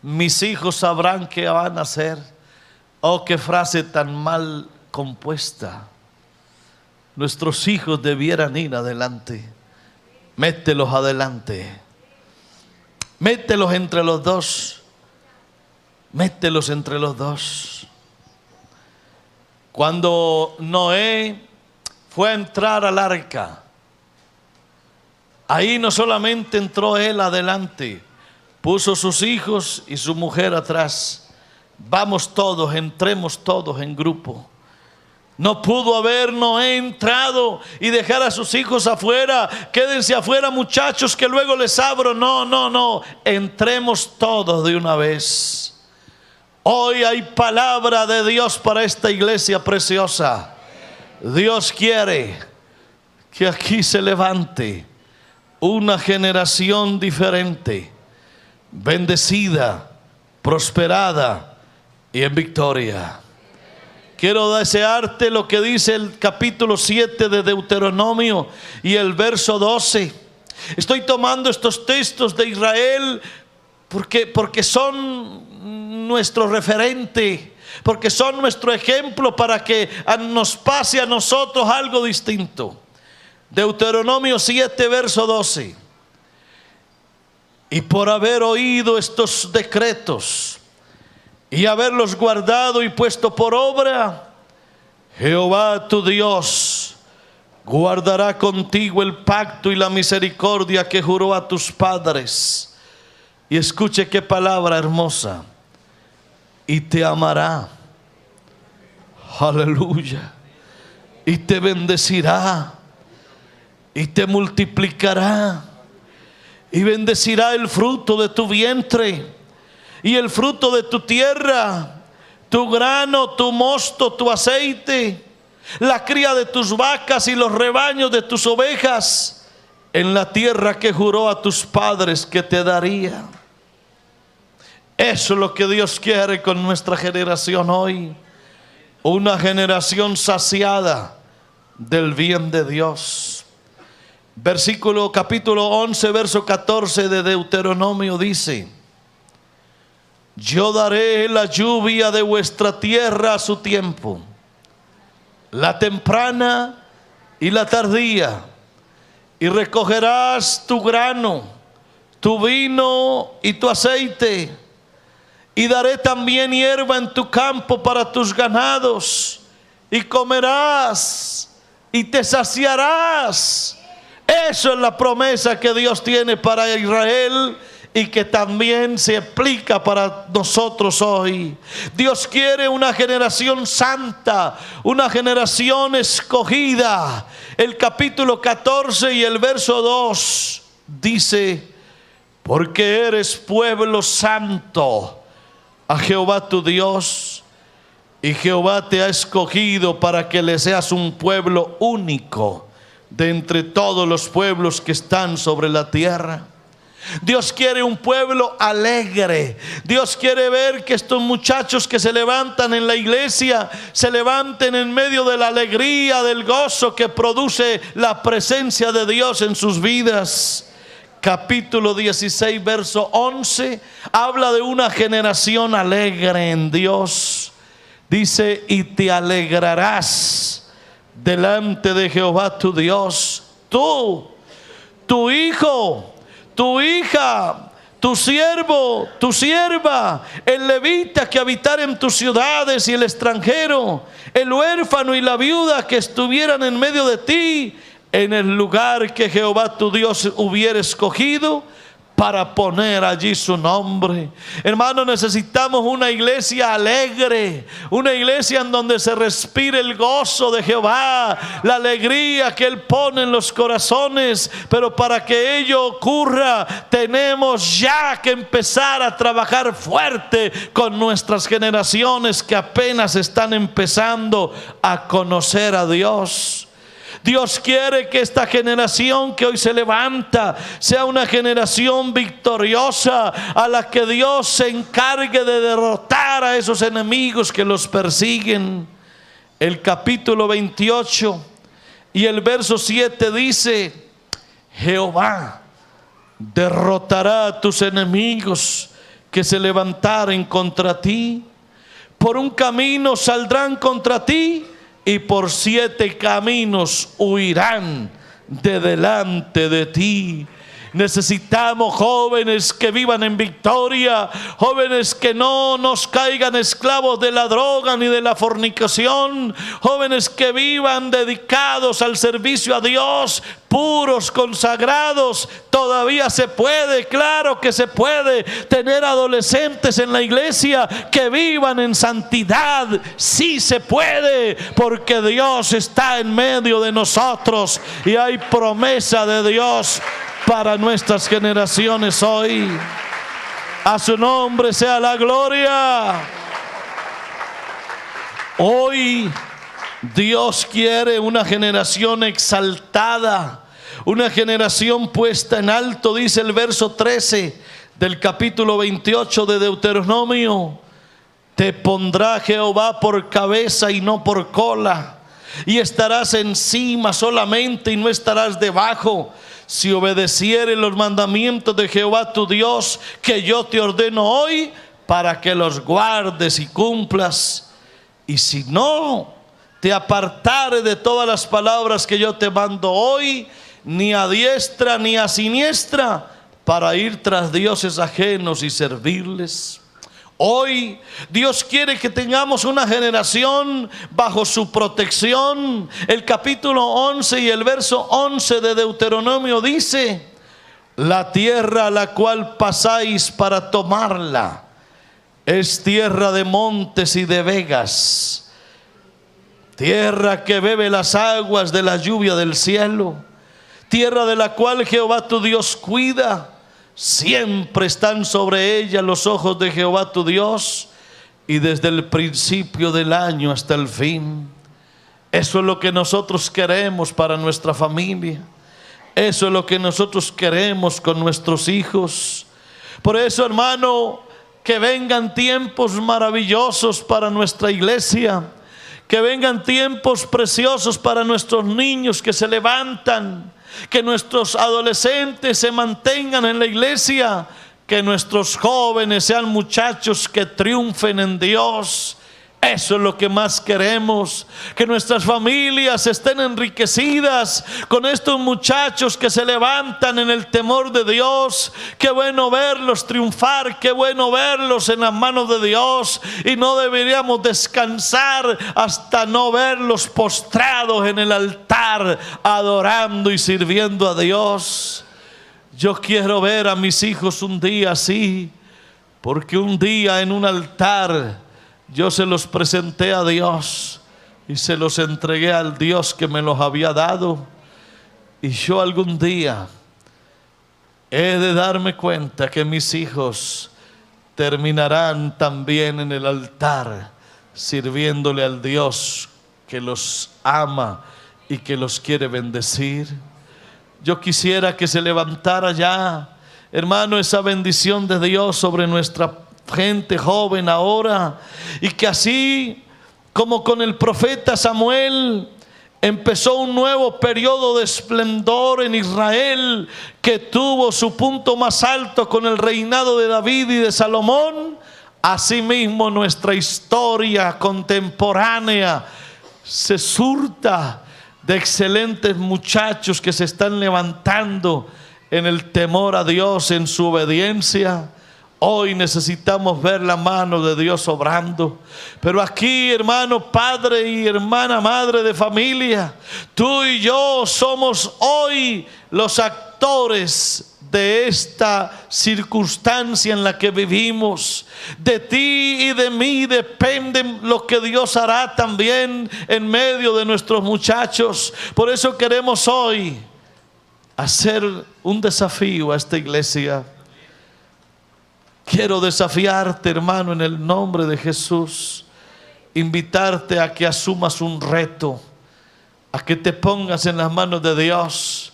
Mis hijos sabrán qué van a hacer. Oh, qué frase tan mal compuesta. Nuestros hijos debieran ir adelante. Mételos adelante. Mételos entre los dos. Cuando Noé fue a entrar al arca, ahí no solamente entró él adelante, puso sus hijos y su mujer atrás. Vamos todos, entremos todos en grupo. No pudo haber Noé entrado y dejar a sus hijos afuera. Quédense afuera, muchachos, que luego les abro. No. Entremos todos de una vez. Hoy hay palabra de Dios para esta iglesia preciosa. Dios quiere que aquí se levante una generación diferente, bendecida, prosperada y en victoria. Quiero desearte lo que dice el capítulo 7 de Deuteronomio y el verso 12. Estoy tomando estos textos de Israel porque son nuestro referente, porque son nuestro ejemplo para que nos pase a nosotros algo distinto. Deuteronomio 7, verso 12. Y por haber oído estos decretos y haberlos guardado y puesto por obra, Jehová tu Dios guardará contigo el pacto y la misericordia que juró a tus padres. Y escuche qué palabra hermosa. Y te amará. Aleluya. Y te bendecirá. Y te multiplicará. Y bendecirá el fruto de tu vientre y el fruto de tu tierra, tu grano, tu mosto, tu aceite, la cría de tus vacas y los rebaños de tus ovejas, en la tierra que juró a tus padres que te daría. Eso es lo que Dios quiere con nuestra generación hoy. Una generación saciada del bien de Dios. Capítulo 11, verso 14 de Deuteronomio dice: yo daré la lluvia de vuestra tierra a su tiempo, la temprana y la tardía, y recogerás tu grano, tu vino y tu aceite, y daré también hierba en tu campo para tus ganados, y comerás y te saciarás. Eso es la promesa que Dios tiene para Israel y que también se aplica para nosotros hoy. Dios quiere una generación santa, una generación escogida. El capítulo 14 y el verso 2 dice: porque eres pueblo santo a Jehová tu Dios, y Jehová te ha escogido para que le seas un pueblo único de entre todos los pueblos que están sobre la tierra. Dios quiere un pueblo alegre. Dios quiere ver que estos muchachos que se levantan en la iglesia se levanten en medio de la alegría, del gozo que produce la presencia de Dios en sus vidas. Capítulo 16, verso 11 habla de una generación alegre en Dios. Dice: y te alegrarás delante de Jehová tu Dios, tú, tu hijo, tu hija, tu siervo, tu sierva, el levita que habitara en tus ciudades y el extranjero, el huérfano y la viuda que estuvieran en medio de ti, en el lugar que Jehová tu Dios hubiera escogido para poner allí su nombre. Hermano, necesitamos una iglesia alegre, una iglesia en donde se respire el gozo de Jehová, la alegría que Él pone en los corazones. Pero para que ello ocurra, tenemos ya que empezar a trabajar fuerte con nuestras generaciones que apenas están empezando a conocer a Dios. Dios quiere que esta generación que hoy se levanta sea una generación victoriosa, a la que Dios se encargue de derrotar a esos enemigos que los persiguen. El capítulo 28 y el verso 7 dice: Jehová derrotará a tus enemigos que se levantaren contra ti. Por un camino saldrán contra ti, y por 7 caminos huirán de delante de ti. Necesitamos jóvenes que vivan en victoria, jóvenes que no nos caigan esclavos de la droga ni de la fornicación, jóvenes que vivan dedicados al servicio a Dios, puros, consagrados. Todavía se puede, claro que se puede tener adolescentes en la iglesia que vivan en santidad. Sí se puede, porque Dios está en medio de nosotros y hay promesa de Dios para nuestras generaciones hoy. A su nombre sea la gloria. Hoy Dios quiere una generación exaltada, una generación puesta en alto. Dice el verso 13 del capítulo 28 de Deuteronomio: te pondrá Jehová por cabeza y no por cola, y estarás encima solamente y no estarás debajo, si obedecieres los mandamientos de Jehová tu Dios, que yo te ordeno hoy, para que los guardes y cumplas. Y si no te apartares de todas las palabras que yo te mando hoy, ni a diestra ni a siniestra, para ir tras dioses ajenos y servirles. Hoy Dios quiere que tengamos una generación bajo su protección. El capítulo 11 y el verso 11 de Deuteronomio dice: la tierra a la cual pasáis para tomarla es tierra de montes y de vegas, tierra que bebe las aguas de la lluvia del cielo, tierra de la cual Jehová tu Dios cuida. Siempre están sobre ella los ojos de Jehová tu Dios, y desde el principio del año hasta el fin. Eso es lo que nosotros queremos para nuestra familia. Eso es lo que nosotros queremos con nuestros hijos. Por eso, hermano, que vengan tiempos maravillosos para nuestra iglesia, que vengan tiempos preciosos para nuestros niños que se levantan, que nuestros adolescentes se mantengan en la iglesia, que nuestros jóvenes sean muchachos que triunfen en Dios, Eso es lo que más queremos, que nuestras familias estén enriquecidas con estos muchachos que se levantan en el temor de Dios. Qué bueno verlos triunfar, qué bueno verlos en las manos de Dios, y no deberíamos descansar hasta no verlos postrados en el altar, adorando y sirviendo a Dios. Yo quiero ver a mis hijos un día así, porque un día en un altar yo se los presenté a Dios y se los entregué al Dios que me los había dado. Y yo algún día he de darme cuenta que mis hijos terminarán también en el altar, sirviéndole al Dios que los ama y que los quiere bendecir. Yo quisiera que se levantara ya, hermano, esa bendición de Dios sobre nuestra gente joven ahora, y que así como con el profeta Samuel empezó un nuevo periodo de esplendor en Israel, que tuvo su punto más alto con el reinado de David y de Salomón, asimismo nuestra historia contemporánea se surta de excelentes muchachos que se están levantando en el temor a Dios, en su obediencia. Hoy necesitamos ver la mano de Dios obrando. Pero aquí, hermano padre y hermana madre de familia, tú y yo somos hoy los actores de esta circunstancia en la que vivimos. De ti y de mí depende lo que Dios hará también en medio de nuestros muchachos. Por eso queremos hoy hacer un desafío a esta iglesia. Quiero desafiarte, hermano, en el nombre de Jesús, invitarte a que asumas un reto, a que te pongas en las manos de Dios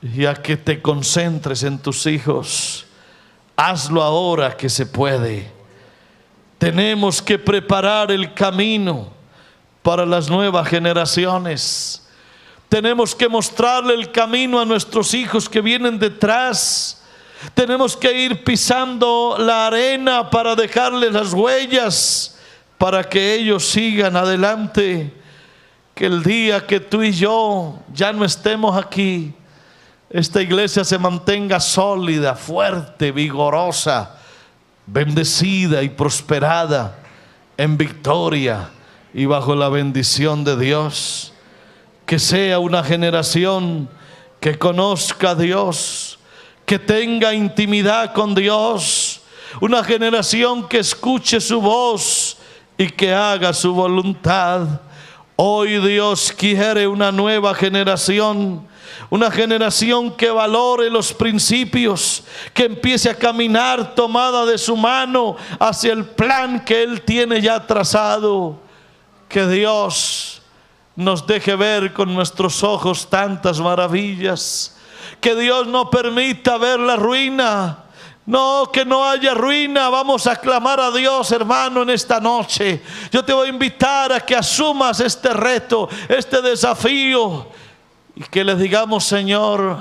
y a que te concentres en tus hijos. Hazlo ahora que se puede. Tenemos que preparar el camino para las nuevas generaciones. Tenemos que mostrarle el camino a nuestros hijos que vienen detrás. Tenemos que ir pisando la arena para dejarles las huellas, para que ellos sigan adelante. Que el día que tú y yo ya no estemos aquí, esta iglesia se mantenga sólida, fuerte, vigorosa, bendecida y prosperada, en victoria y bajo la bendición de Dios. Que sea una generación que conozca a Dios, que tenga intimidad con Dios, una generación que escuche su voz y que haga su voluntad. Hoy Dios quiere una nueva generación, una generación que valore los principios, que empiece a caminar tomada de su mano hacia el plan que Él tiene ya trazado. Que Dios nos deje ver con nuestros ojos tantas maravillas. Que Dios no permita ver la ruina. No, que no haya ruina. Vamos a clamar a Dios, hermano, en esta noche. Yo te voy a invitar a que asumas este reto, este desafío, y que le digamos: Señor,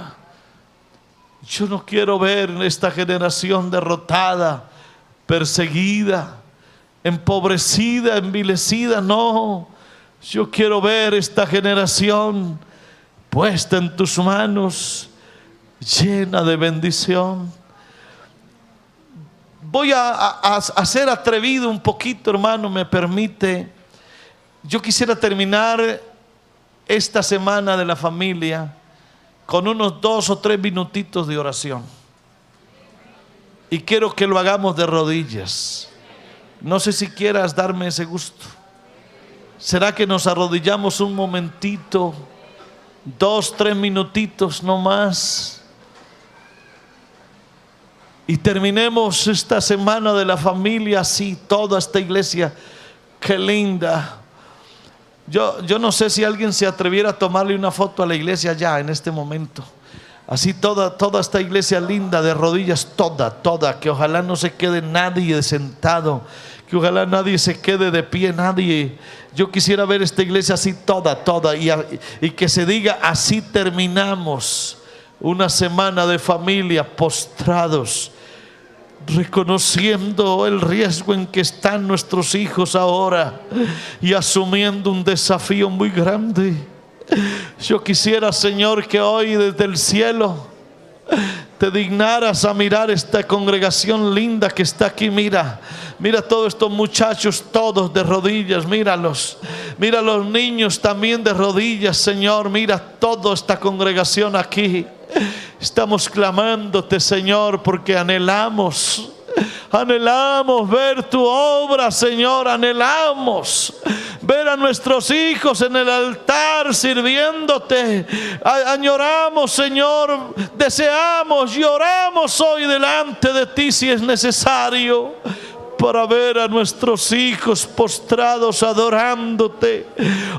yo no quiero ver esta generación derrotada, perseguida, empobrecida, envilecida. No, yo quiero ver esta generación puesta en tus manos, llena de bendición. Voy a ser atrevido un poquito, hermano, me permite. Yo quisiera terminar esta semana de la familia con unos 2 o 3 minutitos de oración. Y quiero que lo hagamos de rodillas. No sé si quieras darme ese gusto. ¿Será que nos arrodillamos un momentito? 2, 3 minutitos no más. Y terminemos esta semana de la familia así, toda esta iglesia. Qué linda. Yo no sé si alguien se atreviera a tomarle una foto a la iglesia ya en este momento. Así toda esta iglesia linda, de rodillas, toda. Que ojalá no se quede nadie sentado. Que ojalá nadie se quede de pie, nadie. Yo quisiera ver esta iglesia así toda. Y que se diga: así terminamos una semana de familia, postrados, reconociendo el riesgo en que están nuestros hijos ahora y asumiendo un desafío muy grande. Yo quisiera, Señor, que hoy desde el cielo te dignaras a mirar esta congregación linda que está aquí. Mira todos estos muchachos, todos de rodillas, míralos. Mira los niños también de rodillas, Señor. Mira toda esta congregación aquí. Estamos clamándote, Señor, porque anhelamos ver tu obra, Señor. Anhelamos ver a nuestros hijos en el altar sirviéndote. Añoramos, Señor, deseamos y oramos hoy delante de ti, si es necesario, para ver a nuestros hijos postrados adorándote.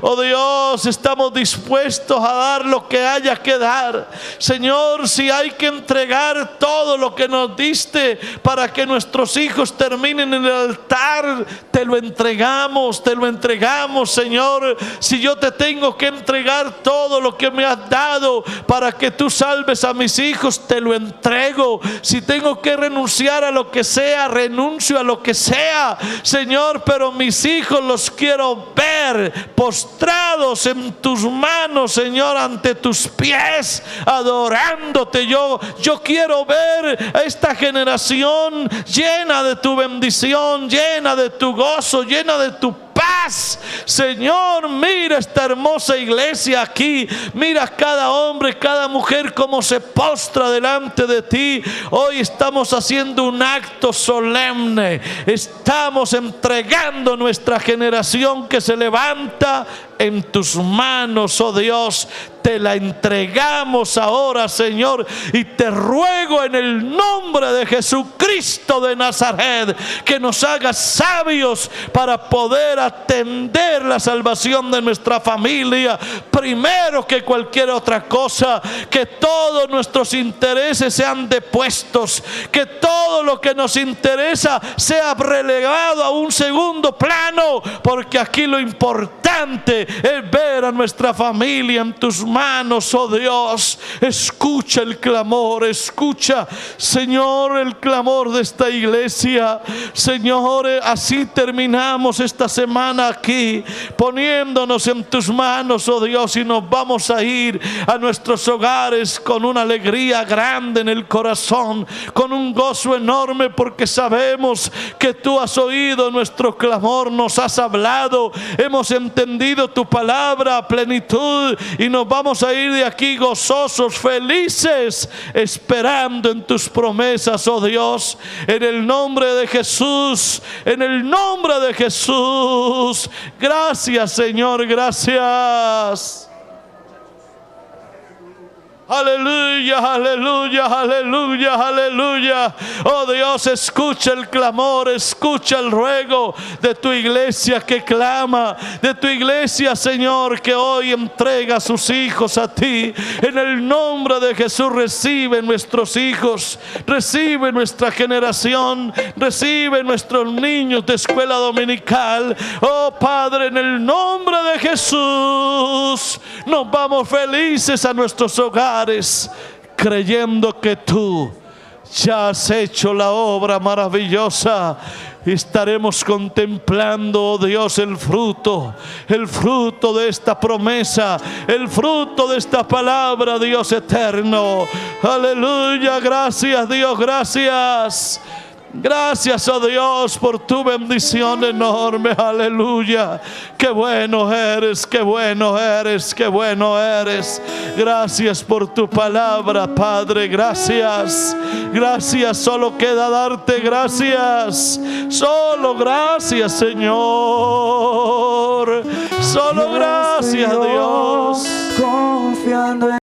Oh Dios, estamos dispuestos a dar lo que haya que dar. Señor, si hay que entregar todo lo que nos diste para que nuestros hijos terminen en el altar, te lo entregamos, Señor. Si yo te tengo que entregar todo lo que me has dado para que tú salves a mis hijos, te lo entrego. Si tengo que renunciar a lo que sea, renuncio a lo que sea, Señor, pero mis hijos los quiero ver postrados en tus manos, Señor, ante tus pies, adorándote. Yo quiero ver a esta generación llena de tu bendición, llena de tu gozo, llena de tu paz. Señor, mira esta hermosa iglesia aquí. Mira cada hombre, cada mujer como se postra delante de ti. Hoy estamos haciendo un acto solemne. Estamos entregando nuestra generación que se levanta en tus manos, oh Dios. Te la entregamos ahora, Señor, y te ruego en el nombre de Jesucristo de Nazaret que nos hagas sabios para poder atender la salvación de nuestra familia primero que cualquier otra cosa. Que todos nuestros intereses sean depuestos, que todo lo que nos interesa sea relegado a un segundo plano, porque aquí lo importante es ver a nuestra familia en tus manos, oh Dios. Escucha el clamor, escucha, Señor, el clamor de esta iglesia. Señor, así terminamos esta semana aquí, poniéndonos en tus manos, oh Dios, y nos vamos a ir a nuestros hogares con una alegría grande en el corazón, con un gozo enorme, porque sabemos que tú has oído nuestro clamor, nos has hablado, hemos entendido tu palabra a plenitud, y nos vamos a ir de aquí gozosos, felices, esperando en tus promesas, oh Dios, en el nombre de Jesús, en el nombre de Jesús. Gracias, Señor, gracias. Aleluya, aleluya, aleluya, aleluya. Oh Dios, escucha el clamor, escucha el ruego de tu iglesia que clama, de tu iglesia, Señor, que hoy entrega a sus hijos a ti. En el nombre de Jesús, recibe nuestros hijos, recibe nuestra generación, recibe nuestros niños de escuela dominical. Oh Padre, en el nombre de Jesús, nos vamos felices a nuestros hogares, creyendo que tú ya has hecho la obra maravillosa. Estaremos contemplando, oh Dios, el fruto de esta promesa, el fruto de esta palabra, Dios eterno. Aleluya, gracias, Dios, gracias. Gracias, oh Dios, por tu bendición enorme. Aleluya. Qué bueno eres, qué bueno eres, qué bueno eres. Gracias por tu palabra, Padre. Gracias. Gracias. Solo queda darte gracias. Solo gracias, Señor. Solo gracias, Dios. Confiando en